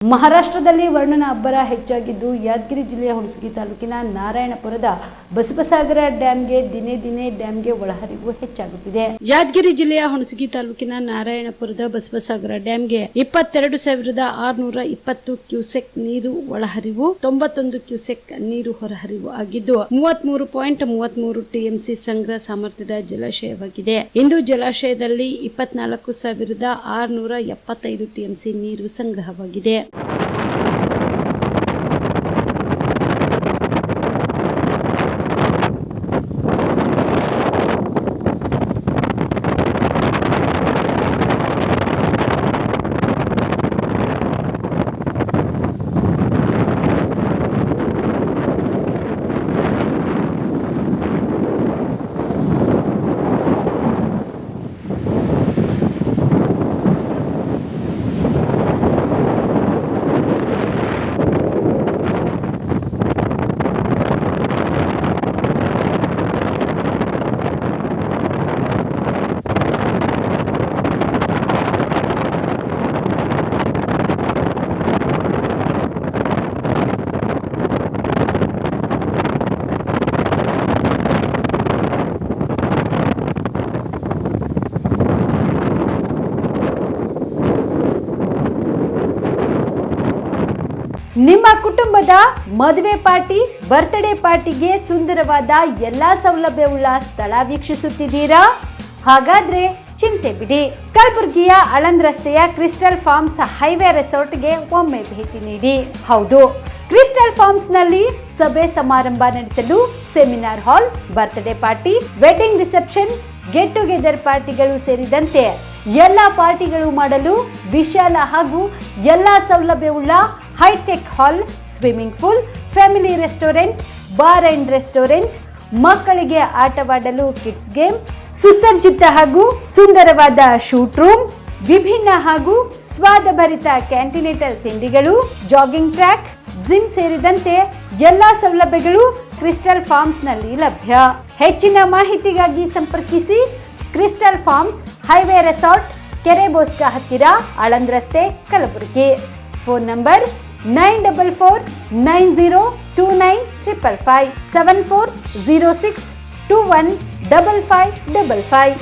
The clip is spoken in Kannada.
ಮಹಾರಾಷ್ಟ್ರದಲ್ಲಿ ವರ್ಣನ ಅಬ್ಬರ ಹೆಚ್ಚಾಗಿದ್ದು ಯಾದಗಿರಿ ಜಿಲ್ಲೆಯ ಹುಣಸಗಿ ತಾಲೂಕಿನ ನಾರಾಯಣಪುರದ ಬಸವಸಾಗರ ಡ್ಯಾಂಗೆ ದಿನೇ ದಿನೇ ಡ್ಯಾಂಗೆ ಒಳಹರಿವು ಹೆಚ್ಚಾಗುತ್ತಿದೆ. ಯಾದಗಿರಿ ಜಿಲ್ಲೆಯ ಹುಣಸಗಿ ತಾಲೂಕಿನ ನಾರಾಯಣಪುರದ ಬಸವಸಾಗರ ಡ್ಯಾಂಗೆ 22,620 ಕ್ಯೂಸೆಕ್ ನೀರು ಒಳಹರಿವು, 91 ಕ್ಯೂಸೆಕ್ ನೀರು ಹೊರಹರಿವು ಆಗಿದ್ದು 33.33 ಟಿಎಂಸಿ ಸಂಗ್ರಹ ಸಾಮರ್ಥ್ಯದ ಜಲಾಶಯವಾಗಿದೆ. ಇಂದು ಜಲಾಶಯದಲ್ಲಿ 24,675 ಟಿಎಂಸಿ ನೀರು ಸಂಗ್ರಹವಾಗಿದೆ. ನಿಮ್ಮ ಕುಟುಂಬದ ಮದುವೆ ಪಾರ್ಟಿ, ಬರ್ತ್ಡೇ ಪಾರ್ಟಿಗೆ ಸುಂದರವಾದ ಎಲ್ಲಾ ಸೌಲಭ್ಯವುಳ್ಳ ಸ್ಥಳ ವೀಕ್ಷಿಸುತ್ತಿದ್ದೀರಾ? ಹಾಗಾದ್ರೆ ಚಿಂತೆ ಬಿಡಿ. ಕಲಬುರಗಿಯ ಆಳಂದ್ ರಸ್ತೆಯ ಕ್ರಿಸ್ಟಲ್ ಫಾರ್ಮ್ಸ್ ಹೈವೇ ರೆಸಾರ್ಟ್ಗೆ ಒಮ್ಮೆ ಭೇಟಿ ನೀಡಿ. ಹೌದು, ಕ್ರಿಸ್ಟಲ್ ಫಾರ್ಮ್ಸ್ ನಲ್ಲಿ ಸಭೆ ಸಮಾರಂಭ ನಡೆಸಲು seminar hall, birthday party, wedding reception, get together ಪಾರ್ಟಿಗಳು ಸೇರಿದಂತೆ ಎಲ್ಲ ಪಾರ್ಟಿಗಳು ಮಾಡಲು ವಿಶಾಲ ಹಾಗೂ ಎಲ್ಲಾ ಸೌಲಭ್ಯವುಳ್ಳ high tech hall, swimming pool, family restaurant, bar and restaurant, ಮಕ್ಕಳಿಗೆ ಆಟವಾಡಲು ಕಿಡ್ಸ್ ಗೇಮ್, ಸುಸಜ್ಜಿತ ಹಾಗೂ ಸುಂದರವಾದ ಶೂಟ್ ರೂಮ್, ವಿಭಿನ್ನ ಹಾಗೂ ಸ್ವಾದಭರಿತ ಕ್ಯಾಂಟಿನೇಟರ್ ತಿಂಡಿಗಳು, ಜಾಗಿಂಗ್ ಟ್ರ್ಯಾಕ್, ಜಿಮ್ ಸೇರಿದಂತೆ ಎಲ್ಲಾ ಸೌಲಭ್ಯಗಳು ಕ್ರಿಸ್ಟಲ್ ಫಾರ್ಮ್ಸ್ ನಲ್ಲಿ ಲಭ್ಯ. ಹೆಚ್ಚಿನ ಮಾಹಿತಿಗಾಗಿ ಸಂಪರ್ಕಿಸಿ ಕ್ರಿಸ್ಟಲ್ ಫಾರ್ಮ್ಸ್ ಹೈವೇ ರೆಸಾರ್ಟ್, ಕೆರೆಬೋಸ್ಕ ಹತ್ತಿರ, ಆಳಂದ್ ರಸ್ತೆ, ಕಲಬುರಗಿ. Phone number 9490295555 7406215555.